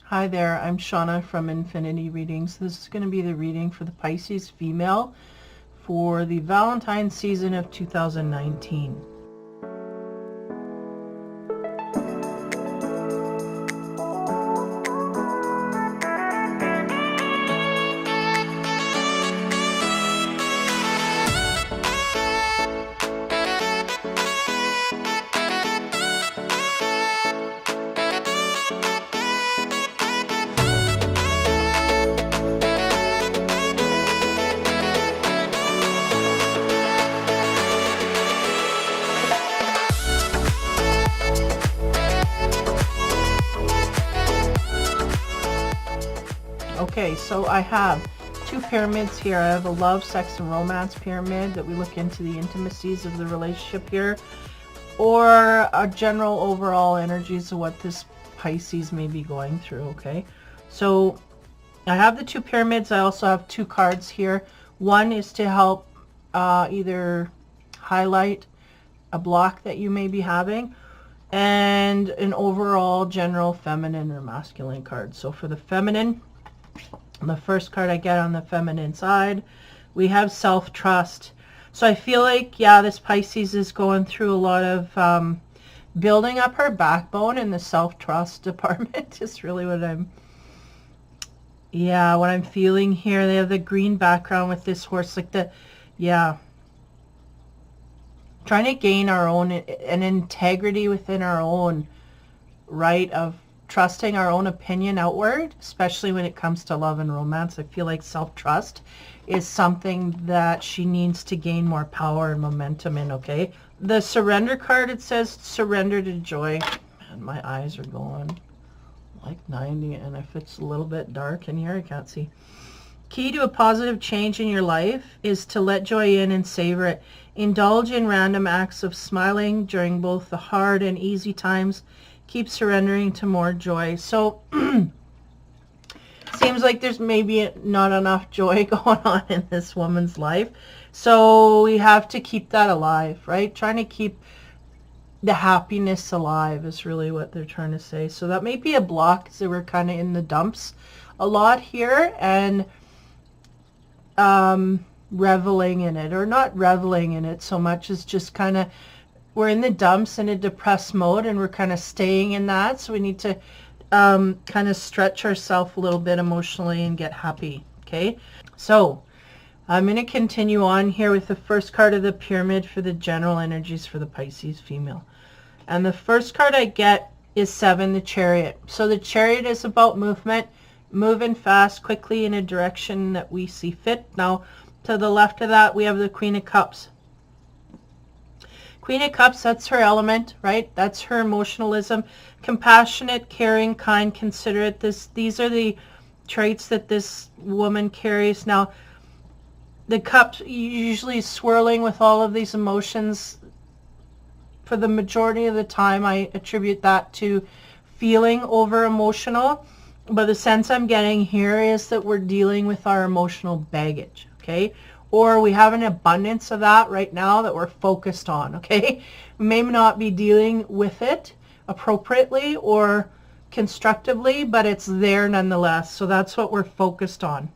Hi there, I'm Shauna from Infinity Readings. This is going to be the reading for the Pisces female for the Valentine season of 2019. Okay, so I have two pyramids here. I have a love, sex, and romance pyramid that we look into the intimacies of the relationship here, or a general overall energies of what this Pisces may be going through. Okay, so I have the two pyramids. I also have two cards here. One is to help either highlight a block that you may be having, and an overall general feminine or masculine card. So for the feminine, the first card I get on the feminine side, we have self-trust. So I feel like, yeah, this Pisces is going through a lot of building up her backbone in the self-trust department is really what I'm feeling here. They have the green background with this horse, like trying to gain our own, an integrity within our own right of trusting our own opinion outward, especially when it comes to love and romance. I feel like self-trust is something that she needs to gain more power and momentum in. Okay, the surrender card, it says surrender to joy. Man, my eyes are going like 90, and if it's a little bit dark in here, I can't see. Key to a positive change in your life is to let joy in and savor it. Indulge in random acts of smiling during both the hard and easy times. Keep surrendering to more joy. So seems like there's maybe not enough joy going on in this woman's life. So we have to keep that alive, right? Trying to keep the happiness alive is really what they're trying to say. So that may be a block, so we're kind of in the dumps a lot here, and reveling in it, or not reveling in it so much as just kind of, we're in the dumps in a depressed mode, and we're kind of staying in that. So we need to kind of stretch ourselves a little bit emotionally and get happy. Okay, so I'm going to continue on here with the first card of the pyramid for the general energies for the Pisces female. And the first card I get is 7, the Chariot. So the Chariot is about movement, moving fast, quickly in a direction that we see fit. Now, to the left of that, we have the Queen of Cups. Queen of Cups, that's her element, right? That's her emotionalism. Compassionate, caring, kind, considerate. These are the traits that this woman carries. Now, the cups usually swirling with all of these emotions. For the majority of the time, I attribute that to feeling over emotional. But the sense I'm getting here is that we're dealing with our emotional baggage, okay? Or we have an abundance of that right now that we're focused on, okay? We may not be dealing with it appropriately or constructively, but it's there nonetheless. So that's what we're focused on.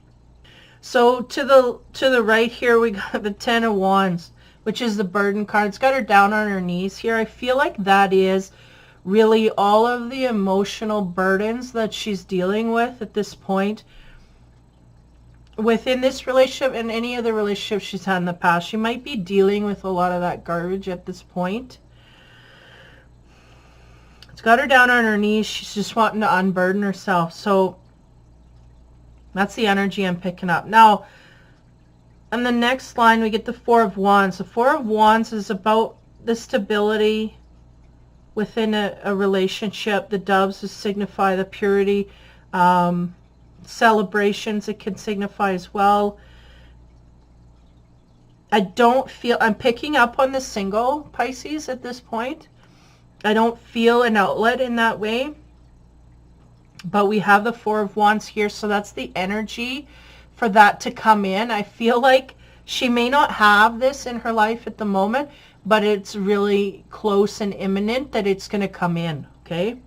So to the right here, we got the 10 of Wands, which is the burden card. It's got her down on her knees here. I feel like that is really all of the emotional burdens that she's dealing with at this point within this relationship and any other relationship she's had in the past. She might be dealing with a lot of that garbage at this point. It's got her down on her knees. She's just wanting to unburden herself. So that's the energy I'm picking up. Now, on the next line, we get the 4 of Wands. The 4 of Wands is about the stability within a relationship. The doves signify the purity. Celebrations, it can signify as well. I don't feel, I'm picking up on the single Pisces at this point. I don't feel an outlet in that way. But we have the 4 of Wands here, so that's the energy for that to come in. I feel like she may not have this in her life at the moment, but it's really close and imminent that it's going to come in, okay?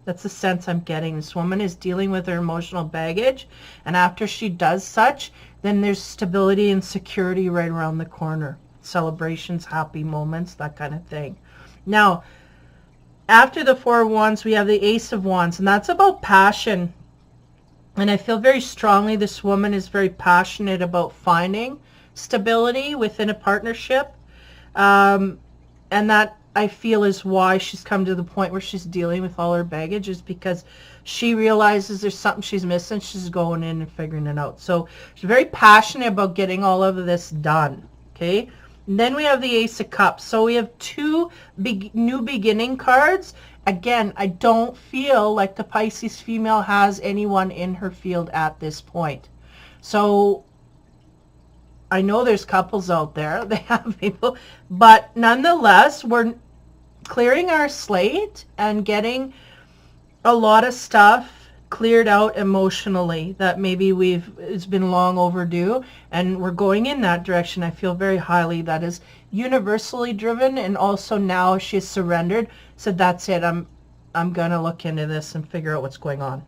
That's the sense I'm getting. This woman is dealing with her emotional baggage, and after she does such, then there's stability and security right around the corner. Celebrations, happy moments, that kind of thing. Now, after the Four of Wands, we have the Ace of Wands, and that's about passion. And I feel very strongly this woman is very passionate about finding stability within a partnership. And that, I feel, is why she's come to the point where she's dealing with all her baggage, is because she realizes there's something she's missing. She's going in and figuring it out. So she's very passionate about getting all of this done. Okay. And then we have the Ace of Cups. So we have two new beginning cards. Again, I don't feel like the Pisces female has anyone in her field at this point. So I know there's couples out there. They have people. But nonetheless, we're clearing our slate and getting a lot of stuff cleared out emotionally that maybe it's been long overdue, and we're going in that direction. I feel very highly that is universally driven, and also now she's surrendered, said that's it, I'm gonna look into this and figure out what's going on,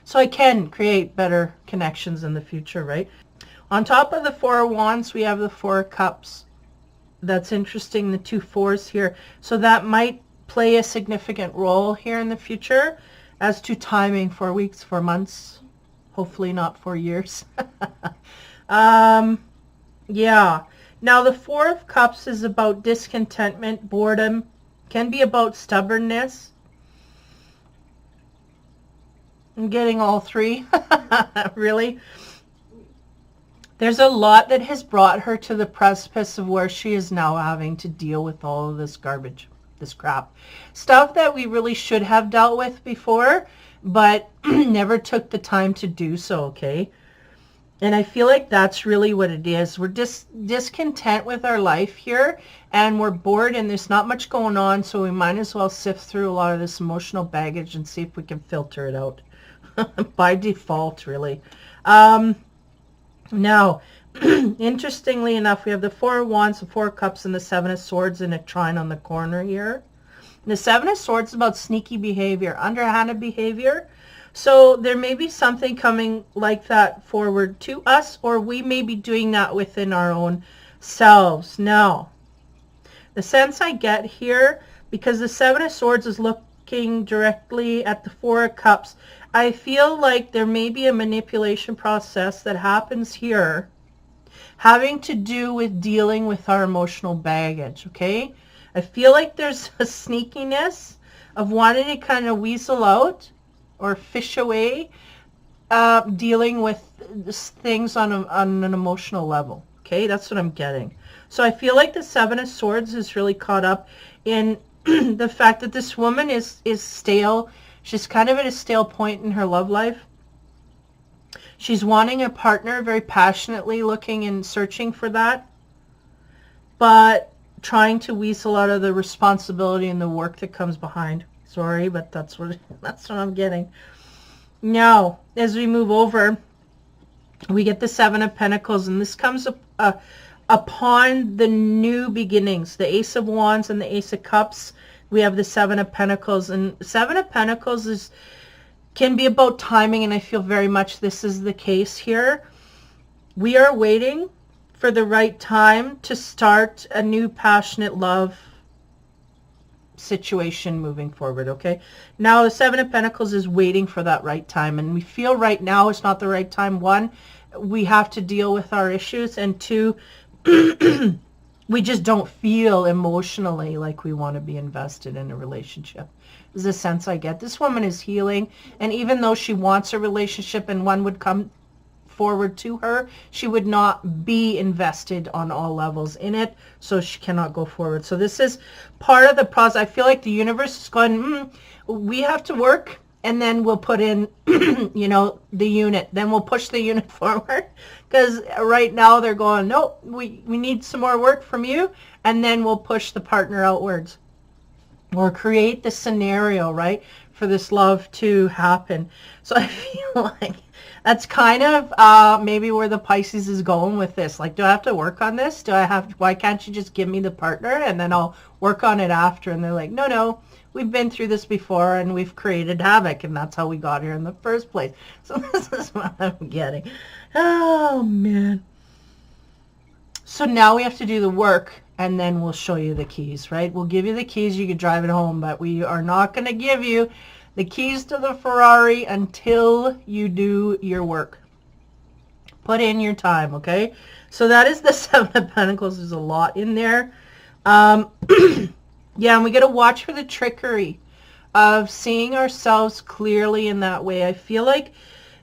so I can create better connections in the future, right? On top of the Four of Wands, we have the Four of Cups. That's interesting, the two fours here, so that might play a significant role here in the future. As to timing, 4 weeks, 4 months, hopefully not 4 years. Yeah. Now the Four of Cups is about discontentment, boredom, can be about stubbornness. I'm getting all three, really. There's a lot that has brought her to the precipice of where she is now having to deal with all of this garbage. This crap, stuff that we really should have dealt with before, but never took the time to do so. Okay, and I feel like that's really what it is. We're discontent with our life here, and we're bored, and there's not much going on, so we might as well sift through a lot of this emotional baggage and see if we can filter it out by default, really. Now, interestingly enough, we have the Four of Wands, the Four of Cups, and the Seven of Swords in a trine on the corner here. And the Seven of Swords is about sneaky behavior, underhanded behavior. So there may be something coming like that forward to us, or we may be doing that within our own selves. Now, the sense I get here, because the Seven of Swords is looking directly at the Four of Cups, I feel like there may be a manipulation process that happens here having to do with dealing with our emotional baggage, okay? I feel like there's a sneakiness of wanting to kind of weasel out or fish away dealing with things on an emotional level, okay? That's what I'm getting. So I feel like the Seven of Swords is really caught up in the fact that this woman is stale. She's kind of at a stale point in her love life. She's wanting a partner, very passionately looking and searching for that, but trying to weasel out of the responsibility and the work that comes behind. Sorry, but that's what I'm getting. Now, as we move over, we get the Seven of Pentacles, and this comes upon the new beginnings, the Ace of Wands and the Ace of Cups. We have the Seven of Pentacles, and Seven of Pentacles can be about timing, and I feel very much this is the case here. We are waiting for the right time to start a new passionate love situation moving forward, okay? Now the Seven of Pentacles is waiting for that right time, and we feel right now it's not the right time. One, we have to deal with our issues, and two, we just don't feel emotionally like we want to be invested in a relationship. Is the sense I get. This woman is healing, and even though she wants a relationship and one would come forward to her, she would not be invested on all levels in it, so she cannot go forward. So this is part of the process. I feel like the universe is going, we have to work, and then we'll put in, you know, the unit. Then we'll push the unit forward, because right now they're going, nope, we need some more work from you, and then we'll push the partner outwards. Or create the scenario, right, for this love to happen. So I feel like that's kind of maybe where the Pisces is going with this. Like, do I have to work on this? Why can't you just give me the partner and then I'll work on it after? And they're like, no, we've been through this before, and we've created havoc, and that's how we got here in the first place. So this is what I'm getting. Oh, man. So now we have to do the work, and then we'll show you the keys, right? We'll give you the keys. You can drive it home, but we are not going to give you the keys to the Ferrari until you do your work. Put in your time, okay? So that is the Seven of Pentacles. There's a lot in there. Yeah, and we got to watch for the trickery of seeing ourselves clearly in that way. I feel like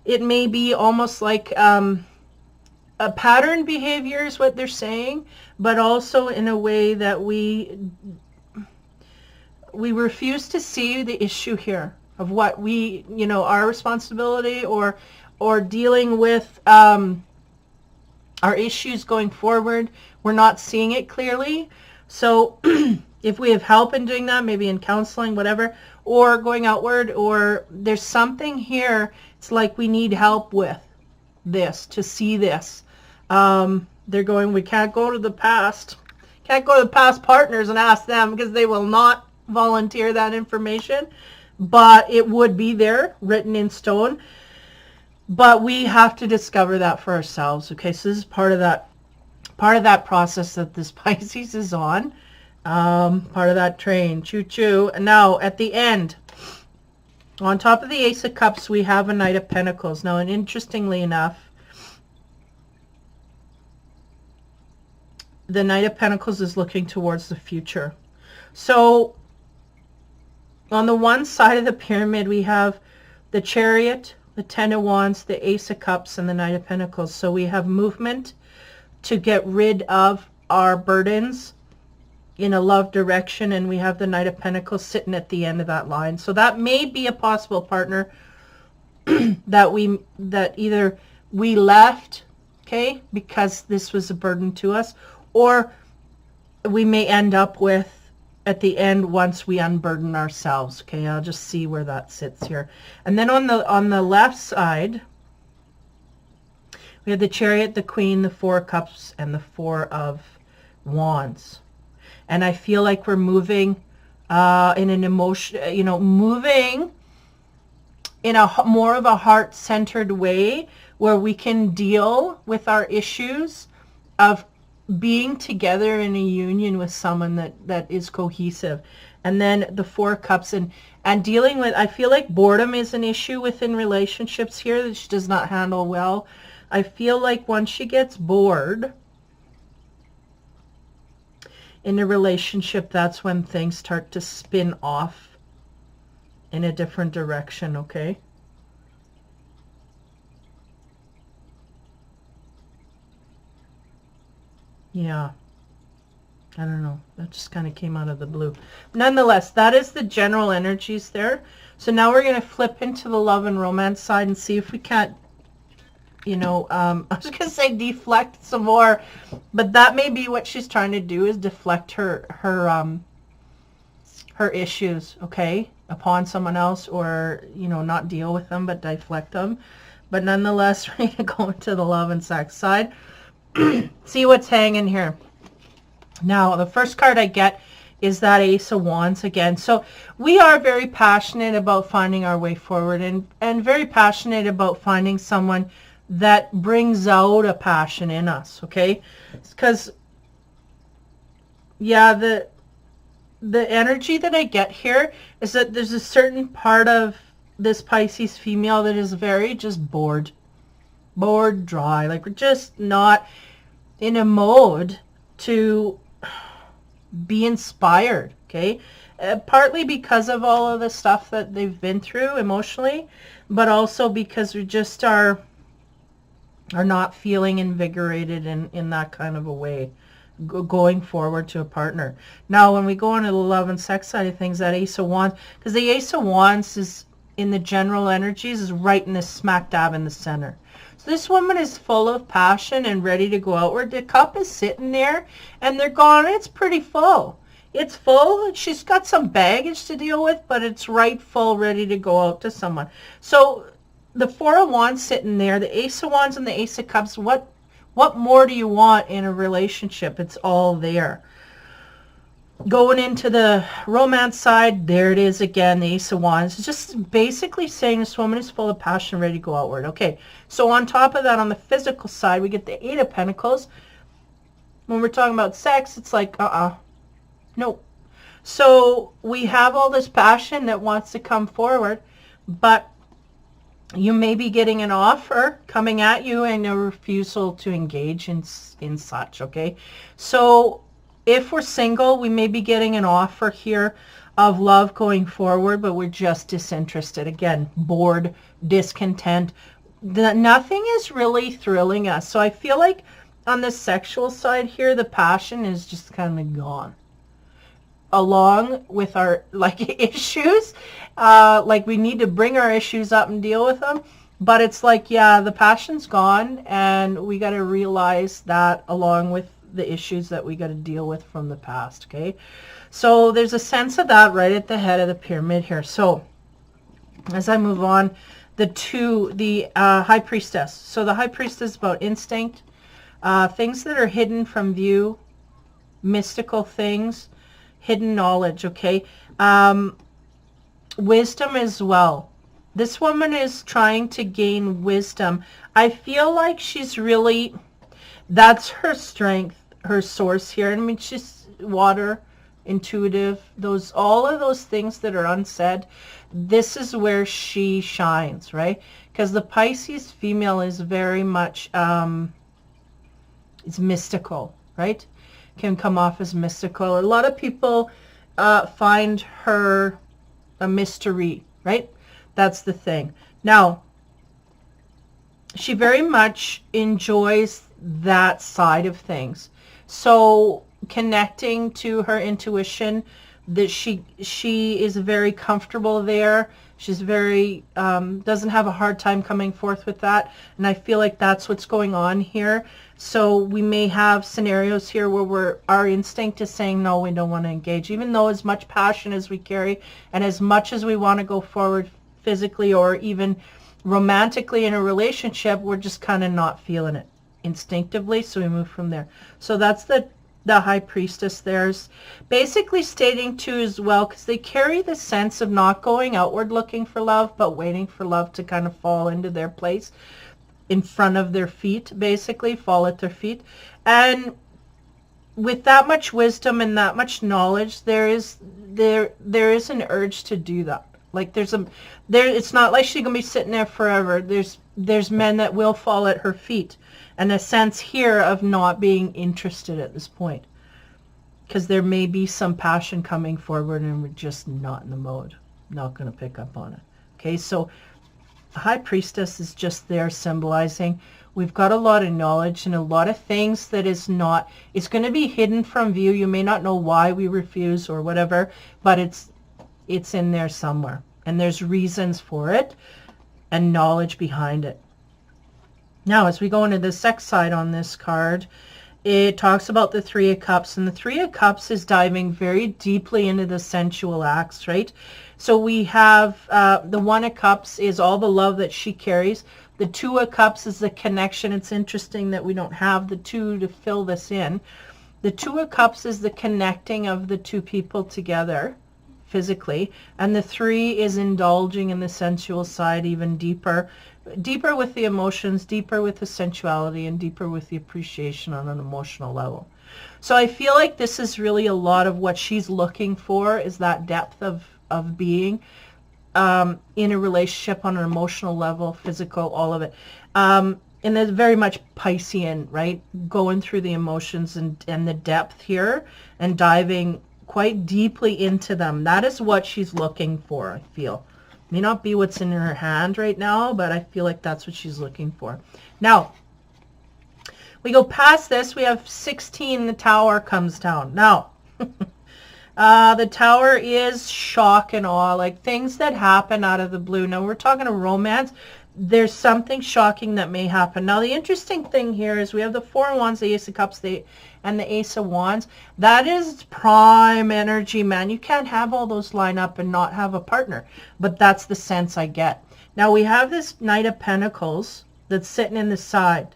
it may be almost like a pattern behavior is what they're saying, but also in a way that we refuse to see the issue here of what we, you know, our responsibility or dealing with our issues going forward. We're not seeing it clearly. So if we have help in doing that, maybe in counseling, whatever, or going outward, or there's something here, it's like we need help with this, to see this. They're going, we can't go to the past. Can't go to the past partners and ask them because they will not volunteer that information. But it would be there, written in stone. But we have to discover that for ourselves. Okay, so this is part of that process that this Pisces is on. Part of that train. Choo-choo. And now, at the end, on top of the Ace of Cups, we have a Knight of Pentacles. Now, and interestingly enough, the Knight of Pentacles is looking towards the future. So, on the one side of the pyramid, we have the Chariot, the Ten of Wands, the Ace of Cups, and the Knight of Pentacles. So we have movement to get rid of our burdens in a love direction, and we have the Knight of Pentacles sitting at the end of that line. So that may be a possible partner that either we left, okay, because this was a burden to us, or we may end up with at the end once we unburden ourselves. Okay, I'll just see where that sits here. And then on the left side, we have the Chariot, the Queen, the Four of Cups, and the Four of Wands. And I feel like we're moving in an emotion, you know, moving in a more of a heart-centered way where we can deal with our issues of being together in a union with someone that is cohesive. And then the Four of Cups and dealing with, I feel like boredom is an issue within relationships here that she does not handle well. I feel like once she gets bored in a relationship, that's when things start to spin off in a different direction, okay? Yeah. I don't know. That just kind of came out of the blue. Nonetheless, that is the general energies there. So now we're going to flip into the love and romance side and see if we can't, you know, I was going to say deflect some more, but that may be what she's trying to do, is deflect her issues, okay, upon someone else, or, you know, not deal with them, but deflect them. But nonetheless, we're going to go into the love and sex side. See what's hanging here. Now, the first card I get is that Ace of Wands again. So we are very passionate about finding our way forward, and very passionate about finding someone that brings out a passion in us, okay? Because, yeah, the energy that I get here is that there's a certain part of this Pisces female that is very just bored, dry. Like, we're just not in a mode to be inspired, okay? Partly because of all of the stuff that they've been through emotionally, but also because we just are not feeling invigorated in that kind of a way going forward to a partner. Now, when we go into the love and sex side of things, that Ace of Wands, because the Ace of Wands is in the general energies, is right in the smack dab in the center. So this woman is full of passion and ready to go outward. The cup is sitting there, and they're gone. It's pretty full. It's full. She's got some baggage to deal with, but it's right full, ready to go out to someone. So the Four of Wands sitting there, the Ace of Wands and the Ace of Cups, what more do you want in a relationship? It's all there. Going into the romance side, there it is again, the Ace of Wands. It's just basically saying this woman is full of passion, ready to go outward. Okay, so on top of that, on the physical side, we get the Eight of Pentacles. When we're talking about sex, it's like, nope. So we have all this passion that wants to come forward, but you may be getting an offer coming at you and a refusal to engage in such, okay? So if we're single, we may be getting an offer here of love going forward, but we're just disinterested. Again, bored, discontent. Nothing is really thrilling us. So I feel like on the sexual side here, the passion is just kind of gone. Along with our issues, like we need to bring our issues up and deal with them. But it's like, yeah, the passion's gone, and we got to realize that along with the issues that we got to deal with from the past. Okay, so there's a sense of that right at the head of the pyramid here. So as I move on, the High Priestess. So the High Priestess is about instinct, things that are hidden from view, mystical things, hidden knowledge. Okay, wisdom as well. This woman is trying to gain wisdom. I feel like she's really, that's her strength, her source here. I mean, she's water, intuitive, all of those things that are unsaid. This is where she shines, right? Because the Pisces female is very much, it's mystical, right? Can come off as mystical. A lot of people find her a mystery, right? That's the thing. Now, she very much enjoys that side of things. So connecting to her intuition, that she is very comfortable there. She's very doesn't have a hard time coming forth with that, and I feel like that's what's going on here. So we may have scenarios here where our instinct is saying no, we don't want to engage, even though as much passion as we carry and as much as we want to go forward physically or even romantically in a relationship, we're just kind of not feeling it instinctively, so we move from there. So that's the High Priestess. There's basically stating too as well, because they carry the sense of not going outward looking for love, but waiting for love to kind of fall into their place in front of their feet, basically fall at their feet. And with that much wisdom and that much knowledge, there is an urge to do that. Like it's not like she's gonna be sitting there forever. There's men that will fall at her feet, and a sense here of not being interested at this point, because there may be some passion coming forward and we're just not in the mode, not going to pick up on it. Okay, so the High Priestess is just there symbolizing we've got a lot of knowledge and a lot of things that it's going to be hidden from view. You may not know why we refuse or whatever, but it's in there somewhere, and there's reasons for it and knowledge behind it. Now, as we go into the sex side on this card, it talks about the Three of Cups, and the Three of Cups is diving very deeply into the sensual acts, right? So we have the One of Cups is all the love that she carries. The Two of Cups is the connection. It's interesting that we don't have the two to fill this in. The Two of Cups is the connecting of the two people together physically, and the Three is indulging in the sensual side even deeper with the emotions, deeper with the sensuality, and deeper with the appreciation on an emotional level. So I feel like this is really a lot of what she's looking for, is that depth of being in a relationship on an emotional level, physical, all of it. And it's very much Piscean, right? Going through the emotions and the depth here and diving quite deeply into them. That is what she's looking for, I feel. May not be what's in her hand right now, but I feel like that's what she's looking for. Now, we go past this. We have 16, the Tower comes down. Now, the Tower is shock and awe, like things that happen out of the blue. Now, we're talking a romance. There's something shocking that may happen. Now, the interesting thing here is we have the Four of Wands, the Ace of Cups, and the Ace of Wands. That is prime energy, man. You can't have all those line up and not have a partner. But that's the sense I get. Now, we have this Knight of Pentacles that's sitting in the side.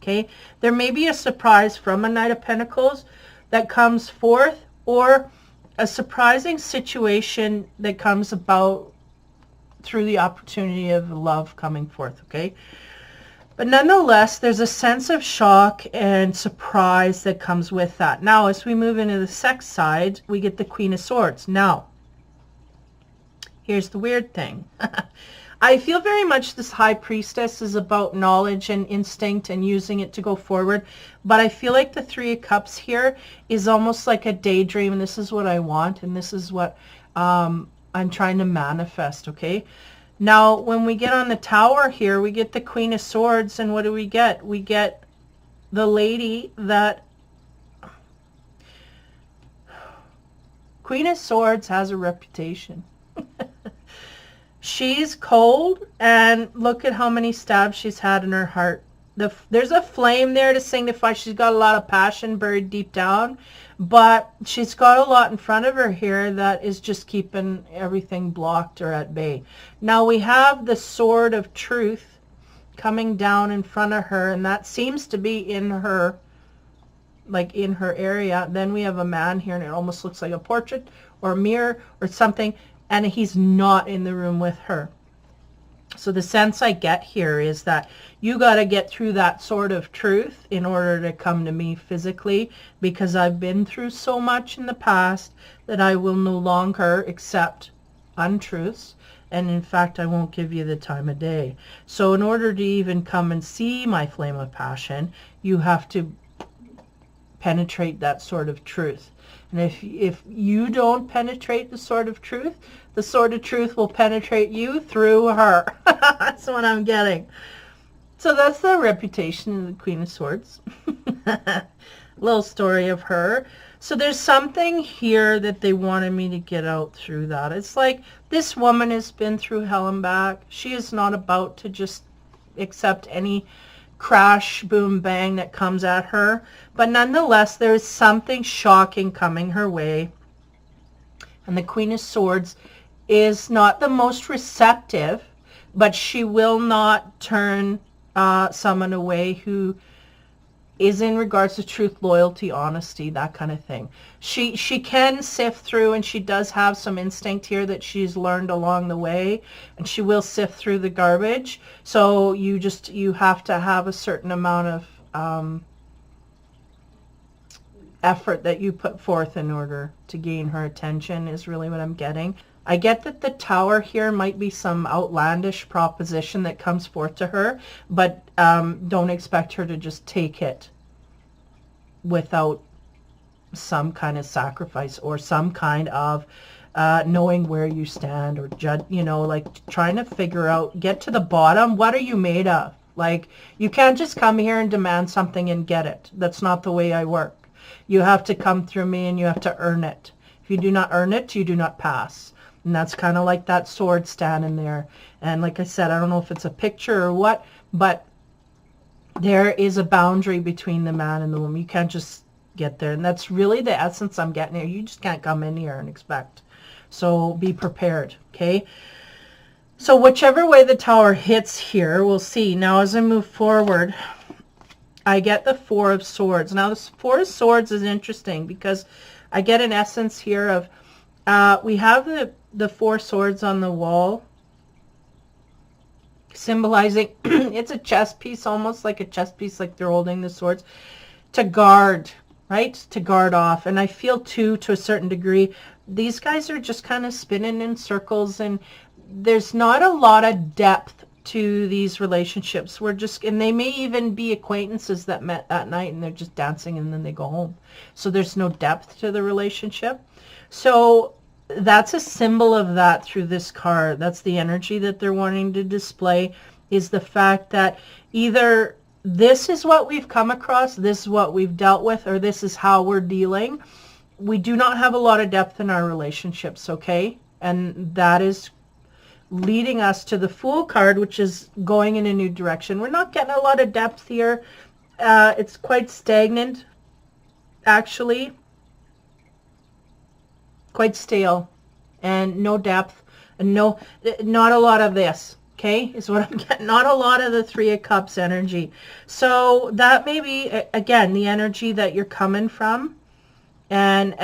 Okay? There may be a surprise from a Knight of Pentacles that comes forth, or a surprising situation that comes about through the opportunity of love coming forth, okay? But nonetheless, there's a sense of shock and surprise that comes with that. Now, as we move into the sex side, we get the Queen of Swords. Now, here's the weird thing. I feel very much this High Priestess is about knowledge and instinct and using it to go forward. But I feel like the Three of Cups here is almost like a daydream. And this is what I want. And this is what I'm trying to manifest, okay? Now, when we get on the Tower here, we get the Queen of Swords, and what do we get? We get the lady that... Queen of Swords has a reputation. She's cold, and look at how many stabs she's had in her heart. There's a flame there to signify she's got a lot of passion buried deep down, but she's got a lot in front of her here that is just keeping everything blocked or at bay. Now we have the Sword of Truth coming down in front of her, and that seems to be in her, like in her area. Then we have a man here, and it almost looks like a portrait or a mirror or something, and he's not in the room with her. So the sense I get here is that you got to get through that Sword of Truth in order to come to me physically, because I've been through so much in the past that I will no longer accept untruths. And in fact, I won't give you the time of day. So in order to even come and see my flame of passion, you have to penetrate that Sword of Truth. And if you don't penetrate the Sword of Truth, the Sword of Truth will penetrate you through her. That's what I'm getting. So that's the reputation of the Queen of Swords. Little story of her. So there's something here that they wanted me to get out through that. It's like this woman has been through hell and back. She is not about to just accept any crash, boom, bang that comes at her. But nonetheless, there is something shocking coming her way. And the Queen of Swords is not the most receptive, but she will not turn someone away who is in regards to truth, loyalty, honesty, that kind of thing. She can sift through, and she does have some instinct here that she's learned along the way, and she will sift through the garbage. So you have to have a certain amount of effort that you put forth in order to gain her attention, is really what I'm getting. I get that the Tower here might be some outlandish proposition that comes forth to her, but don't expect her to just take it without some kind of sacrifice or some kind of knowing where you stand, or judge, like trying to figure out, get to the bottom. What are you made of? Like, you can't just come here and demand something and get it. That's not the way I work. You have to come through me, and you have to earn it. If you do not earn it, you do not pass. And that's kind of like that sword standing there. And like I said, I don't know if it's a picture or what, but there is a boundary between the man and the woman. You can't just get there. And that's really the essence I'm getting here. You just can't come in here and expect. So be prepared, okay? So whichever way the Tower hits here, we'll see. Now as I move forward, I get the Four of Swords. Now the Four of Swords is interesting because I get an essence here of, we have the Four Swords on the wall, symbolizing, it's a chess piece, almost like a chess piece, like they're holding the swords, to guard, right? To guard off. And I feel too, to a certain degree, these guys are just kind of spinning in circles, and there's not a lot of depth to these relationships. And they may even be acquaintances that met that night and they're just dancing and then they go home. So there's no depth to the relationship. So that's a symbol of that through this card. That's the energy that they're wanting to display, is the fact that either this is what we've come across, this is what we've dealt with, or this is how we're dealing. We do not have a lot of depth in our relationships, okay? And that is leading us to the Fool card, which is going in a new direction. We're not getting a lot of depth here. It's quite stagnant, actually. Quite stale, and no depth, and not a lot of this, okay, is what I'm getting. Not a lot of the Three of Cups energy. So that may be, again, the energy that you're coming from. and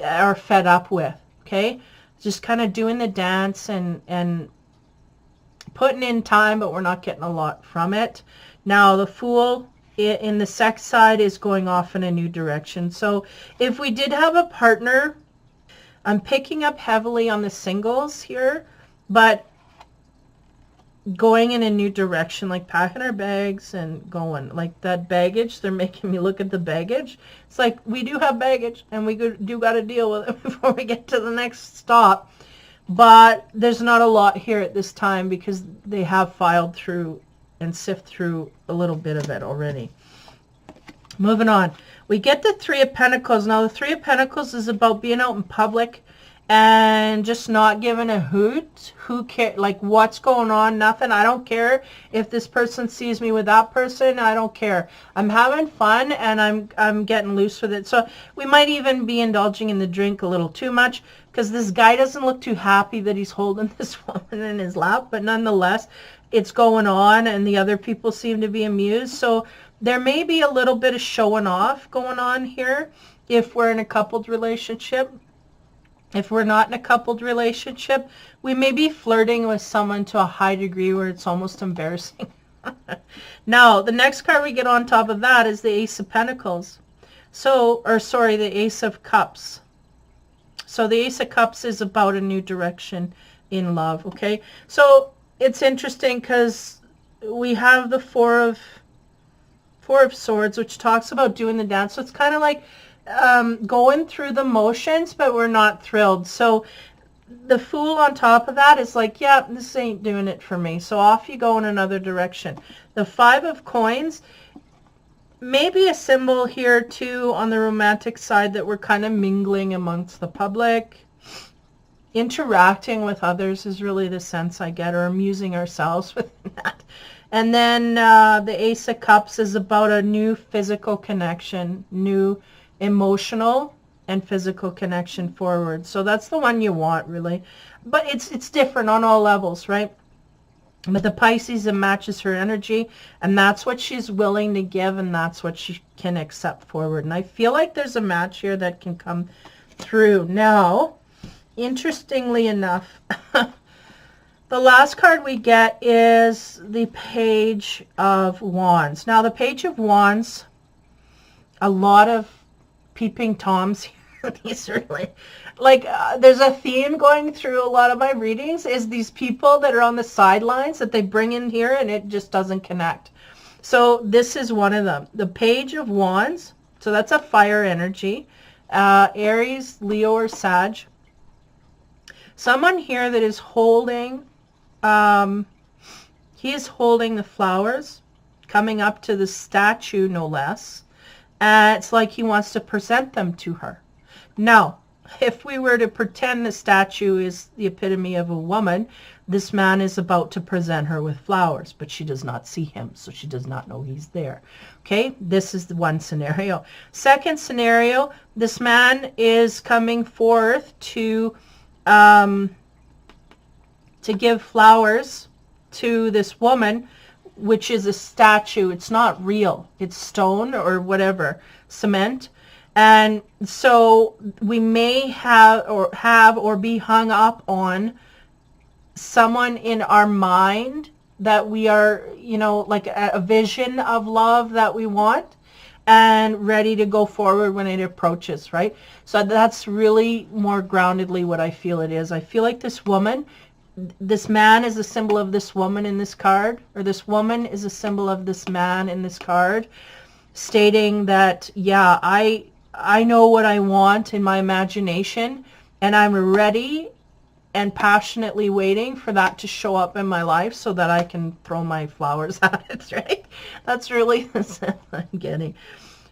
are fed up with. Okay, just kind of doing the dance and putting in time, but we're not getting a lot from it. Now the Fool in the sex side is going off in a new direction. So if we did have a partner, I'm picking up heavily on the singles here, but going in a new direction, like packing our bags and going. Like that baggage, they're making me look at the baggage. It's like we do have baggage and we do got to deal with it before we get to the next stop. But there's not a lot here at this time because they have filed through and sift through a little bit of it already. Moving on. We get the Three of Pentacles. Now, the Three of Pentacles is about being out in public and just not giving a hoot. Who cares? Like, what's going on? Nothing. I don't care if this person sees me with that person. I don't care. I'm having fun and I'm getting loose with it. So we might even be indulging in the drink a little too much because this guy doesn't look too happy that he's holding this woman in his lap. But nonetheless, it's going on and the other people seem to be amused. So there may be a little bit of showing off going on here if we're in a coupled relationship. If we're not in a coupled relationship, we may be flirting with someone to a high degree where it's almost embarrassing. Now, the next card we get on top of that is the Ace of Pentacles. So, or sorry, the Ace of Cups. So the Ace of Cups is about a new direction in love, okay? So it's interesting because we have the Four of Swords, which talks about doing the dance. So it's kind of like going through the motions, but we're not thrilled. So the Fool on top of that is like, yeah, this ain't doing it for me. So off you go in another direction. The Five of Coins, maybe a symbol here too on the romantic side that we're kind of mingling amongst the public. Interacting with others is really the sense I get, or amusing ourselves with that. And then the Ace of Cups is about a new physical connection, new emotional and physical connection forward. So that's the one you want, really. But it's different on all levels, right? But the Pisces, it matches her energy, and that's what she's willing to give, and that's what she can accept forward. And I feel like there's a match here that can come through. Now, interestingly enough, the last card we get is the Page of Wands. Now, the Page of Wands, a lot of peeping Toms here. These really, like, there's a theme going through a lot of my readings is these people that are on the sidelines that they bring in here and it just doesn't connect. So this is one of them. The Page of Wands, so that's a fire energy. Aries, Leo, or Sag. Someone here that is holding, he is holding the flowers, coming up to the statue, no less. And it's like he wants to present them to her. Now, if we were to pretend the statue is the epitome of a woman, this man is about to present her with flowers, but she does not see him, so she does not know he's there. Okay, this is the one scenario. Second scenario, this man is coming forth to give flowers to this woman, which is a statue. It's not real. It's stone or whatever, cement. And so we may have or be hung up on someone in our mind that we are, you know, like a vision of love that we want and ready to go forward when it approaches, right? So that's really more groundedly what I feel it is. I feel like this woman, this man is a symbol of this woman in this card, or this woman is a symbol of this man in this card, stating that, yeah, I know what I want in my imagination, and I'm ready and passionately waiting for that to show up in my life so that I can throw my flowers at it, right? That's really the sense I'm getting.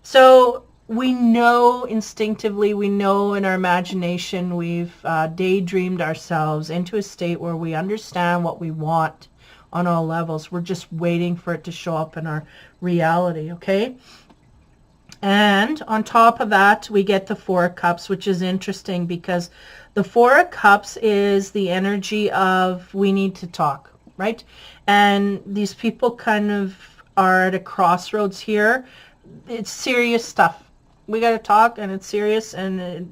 So we know instinctively, we know in our imagination, we've daydreamed ourselves into a state where we understand what we want on all levels. We're just waiting for it to show up in our reality, okay? And on top of that, we get the Four of Cups, which is interesting because the Four of Cups is the energy of we need to talk, right? And these people kind of are at a crossroads here. It's serious stuff. we got to talk, and it's serious, and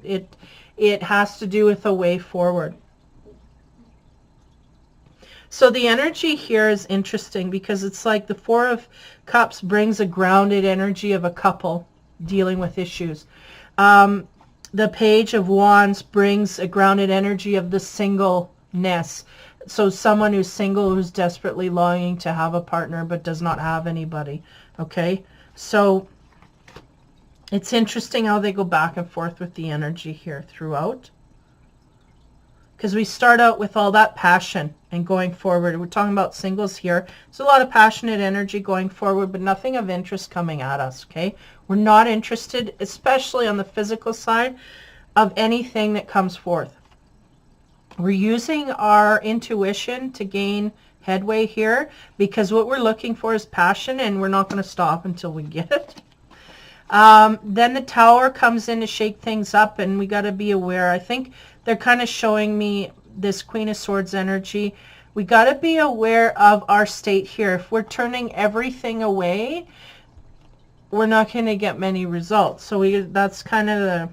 it has to do with a way forward. So the energy here is interesting because it's like the Four of Cups brings a grounded energy of a couple dealing with issues. The Page of Wands brings a grounded energy of the singleness. So someone who's single, who's desperately longing to have a partner but does not have anybody. Okay, so it's interesting how they go back and forth with the energy here throughout. Because we start out with all that passion and going forward. We're talking about singles here. There's a lot of passionate energy going forward, but nothing of interest coming at us, okay? We're not interested, especially on the physical side, of anything that comes forth. We're using our intuition to gain headway here because what we're looking for is passion, and we're not going to stop until we get it. Then the Tower comes in to shake things up, and we got to be aware. I think they're kind of showing me this Queen of Swords energy. We got to be aware of our state here. If we're turning everything away, we're not going to get many results. So that's kind of the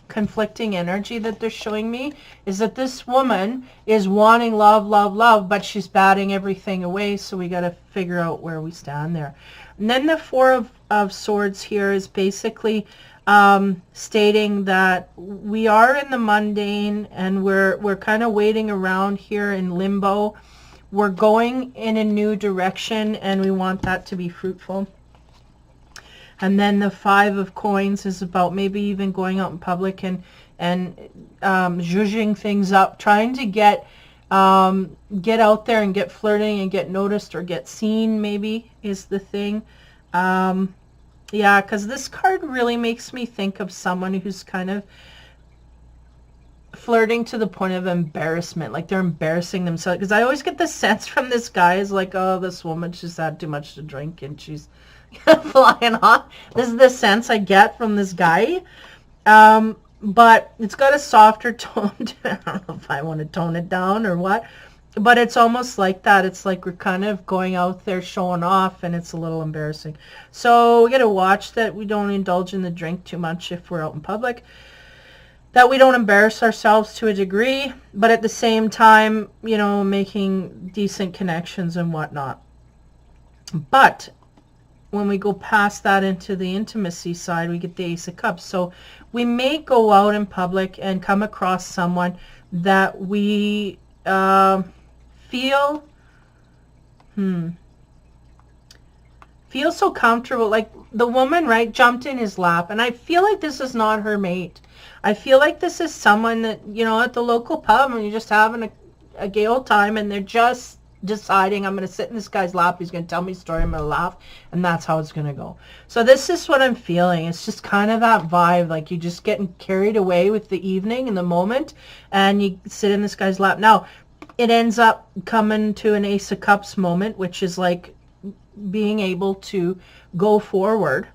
conflicting energy that they're showing me, is that this woman is wanting love, love, love, but she's batting everything away. So we got to figure out where we stand there. And then the Four of Swords here is basically stating that we are in the mundane, and we're kind of waiting around here in limbo. We're going in a new direction, and we want that to be fruitful. And then the Five of Coins is about maybe even going out in public and zhuzhing things up, trying to get out there and get flirting and get noticed or get seen, maybe, is the thing. Yeah, because this card really makes me think of someone who's kind of flirting to the point of embarrassment, like they're embarrassing themselves. Because I always get the sense from this guy is like, oh, this woman, she's had too much to drink and she's flying off. This is the sense I get from this guy. But it's got a softer tone. I don't know if I want to tone it down or what. But it's almost like that. It's like we're kind of going out there showing off, and it's a little embarrassing. So we got to watch that we don't indulge in the drink too much if we're out in public, that we don't embarrass ourselves to a degree, but at the same time, you know, making decent connections and whatnot. But when we go past that into the intimacy side, we get the Ace of Cups. So we may go out in public and come across someone that we feel so comfortable. Like the woman, right, jumped in his lap, and I feel like this is not her mate. I feel like this is someone that, you know, at the local pub, and you're just having a gay old time, and they're just deciding, I'm going to sit in this guy's lap, he's going to tell me a story, I'm going to laugh, and that's how it's going to go. So this is what I'm feeling. It's just kind of that vibe, like you're just getting carried away with the evening and the moment, and you sit in this guy's lap. Now, it ends up coming to an Ace of Cups moment, which is like being able to go forward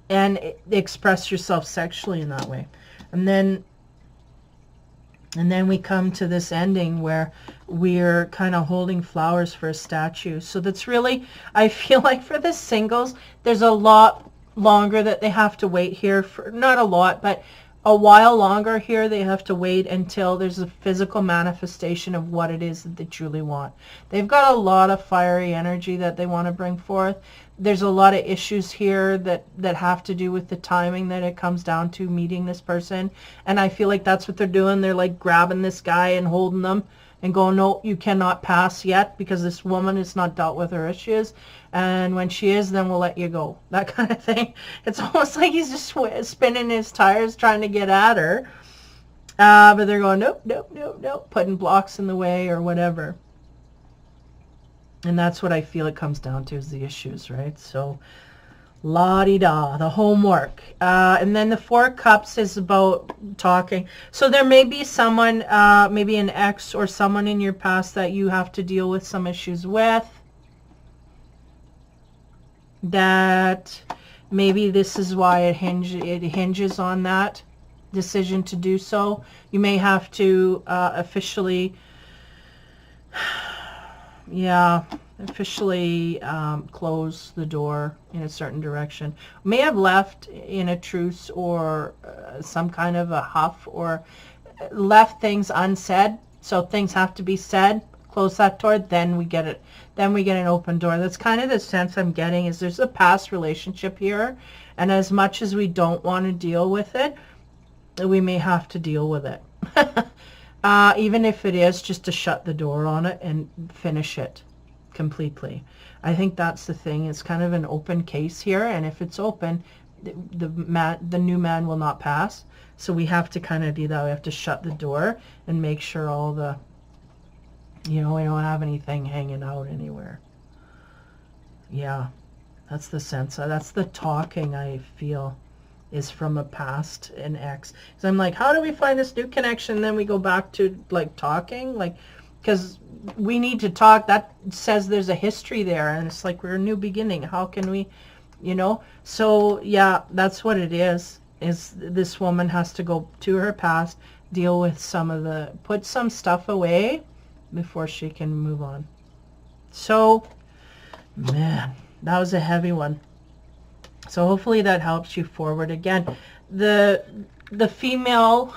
and express yourself sexually in that way. And then we come to this ending where we're kind of holding flowers for a statue. So that's really, I feel like for the singles, there's a lot longer that they have to wait here for, not a lot, but a while longer here. They have to wait until there's a physical manifestation of what it is that they truly want. They've got a lot of fiery energy that they want to bring forth. There's a lot of issues here that have to do with the timing that it comes down to meeting this person. And I feel like that's what they're doing. They're like grabbing this guy and holding them and going, no, you cannot pass yet because this woman has not dealt with her issues. And when she is, then we'll let you go. That kind of thing. It's almost like he's just spinning his tires trying to get at her. But they're going, nope, nope, nope, nope, putting blocks in the way or whatever. And that's what I feel it comes down to, is the issues, right? So, la-di-da, the homework. And then the Four of Cups is about talking. So there may be someone, maybe an ex or someone in your past that you have to deal with some issues with. That maybe this is why it hinges on that decision to do so. You may have to officially, yeah, officially close the door in a certain direction. May have left in a truce or some kind of a huff, or left things unsaid. So things have to be said. Close that door, then we get it. Then we get an open door. That's kind of the sense I'm getting, is there's a past relationship here, and as much as we don't want to deal with it, we may have to deal with it. Even if it is just to shut the door on it and finish it completely. I think that's the thing. It's kind of an open case here, and if it's open, the new man will not pass. So we have to kind of do that. We have to shut the door and make sure all the, we don't have anything hanging out anywhere. Yeah, that's the sense. That's the talking I feel is from a past, an ex. So I'm like, how do we find this new connection? And then we go back to like talking, like, because we need to talk. That says there's a history there, and it's like we're a new beginning. How can we, So yeah, that's what it is this woman has to go to her past, deal with put some stuff away before she can move on. So, man, that was a heavy one. So hopefully that helps you forward. Again, the female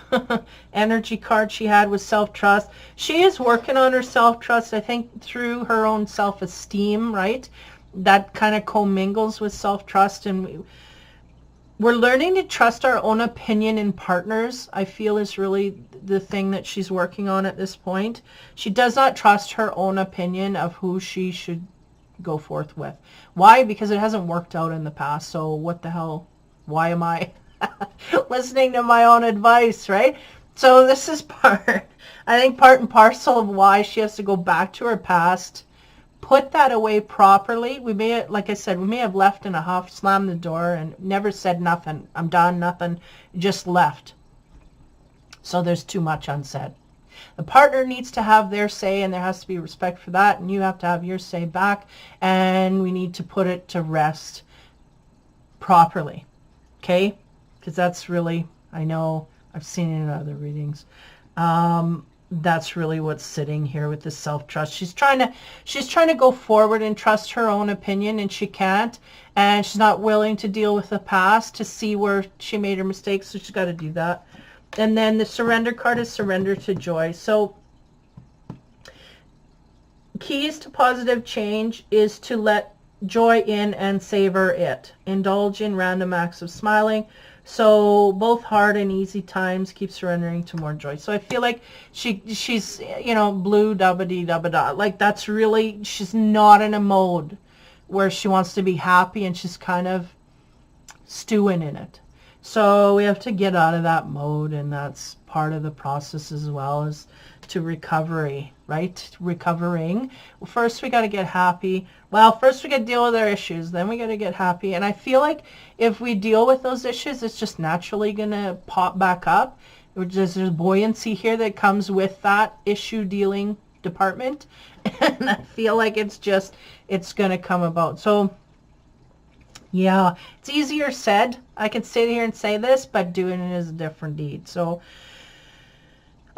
energy card she had was self-trust. She is working on her self-trust, I think, through her own self-esteem, right? That kind of commingles with self-trust, and we're learning to trust our own opinion in partners, I feel, is really the thing that she's working on at this point. She does not trust her own opinion of who she should go forth with. Why? Because it hasn't worked out in the past. So what the hell? Why am I listening to my own advice, right? So this is part and parcel of why she has to go back to her past, put that away properly. We may, like I said, we may have left in a huff, slammed the door, and never said nothing. I'm done, nothing, just left. So there's too much unsaid. The partner needs to have their say, and there has to be respect for that, and you have to have your say back, and we need to put it to rest properly, okay? Because that's really, I know, I've seen it in other readings. That's really what's sitting here with the self-trust. She's trying to go forward and trust her own opinion, and she can't, and she's not willing to deal with the past to see where she made her mistakes, so she's got to do that. And then the surrender card is surrender to joy. So keys to positive change is to let joy in and savor it. Indulge in random acts of smiling. So both hard and easy times, keep surrendering to more joy. So I feel like she's blue dabba-dee-dabba-da. Like that's really, she's not in a mode where she wants to be happy, and she's kind of stewing in it. So we have to get out of that mode, and that's part of the process as well, as to recovery, right? Recovering. Well, first we got to get happy. Well, first we got to deal with our issues, then we got to get happy. And I feel like if we deal with those issues, it's just naturally going to pop back up. There's buoyancy here that comes with that issue dealing department. And I feel like it's going to come about. So yeah, it's easier said. I can sit here and say this, but doing it is a different deed. So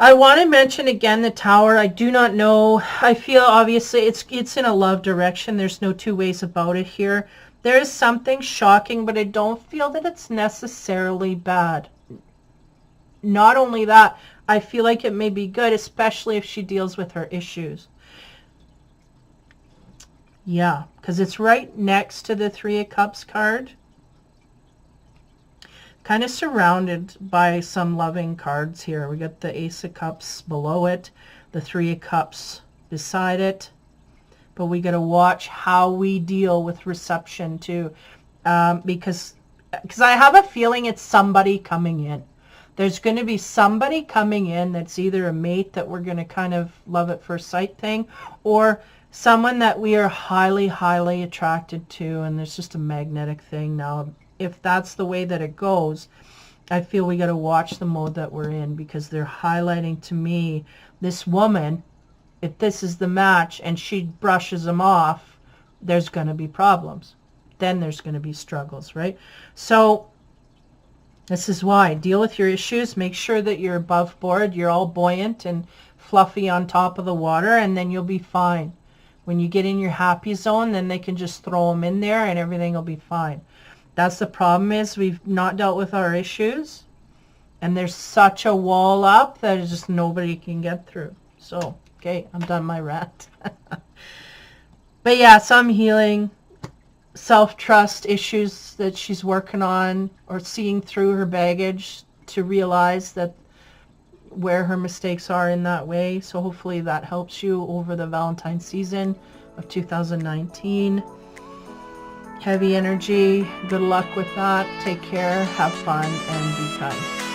I want to mention again the Tower. I do not know. I feel obviously it's in a love direction. There's no two ways about it here. There is something shocking, but I don't feel that it's necessarily bad. Not only that, I feel like it may be good, especially if she deals with her issues. Yeah, because it's right next to the Three of Cups card. Kind of surrounded by some loving cards here. We got the Ace of Cups below it, the Three of Cups beside it. But we got to watch how we deal with reception too. Because I have a feeling it's somebody coming in. There's going to be somebody coming in that's either a mate that we're going to kind of love at first sight thing, or someone that we are highly, highly attracted to, and there's just a magnetic thing. Now, if that's the way that it goes, I feel we got to watch the mode that we're in, because they're highlighting to me this woman, if this is the match and she brushes them off, there's going to be problems. Then there's going to be struggles, right? So this is why. Deal with your issues. Make sure that you're above board. You're all buoyant and fluffy on top of the water, and then you'll be fine. When you get in your happy zone, then they can just throw them in there and everything will be fine. That's the problem, is we've not dealt with our issues, and there's such a wall up that it's just nobody can get through. So, okay, I'm done my rant. But yeah, some healing, self-trust issues that she's working on, or seeing through her baggage to realize that where her mistakes are in that way. So hopefully that helps you over the Valentine season of 2019. Heavy energy. Good luck with that. Take care. Have fun and be kind.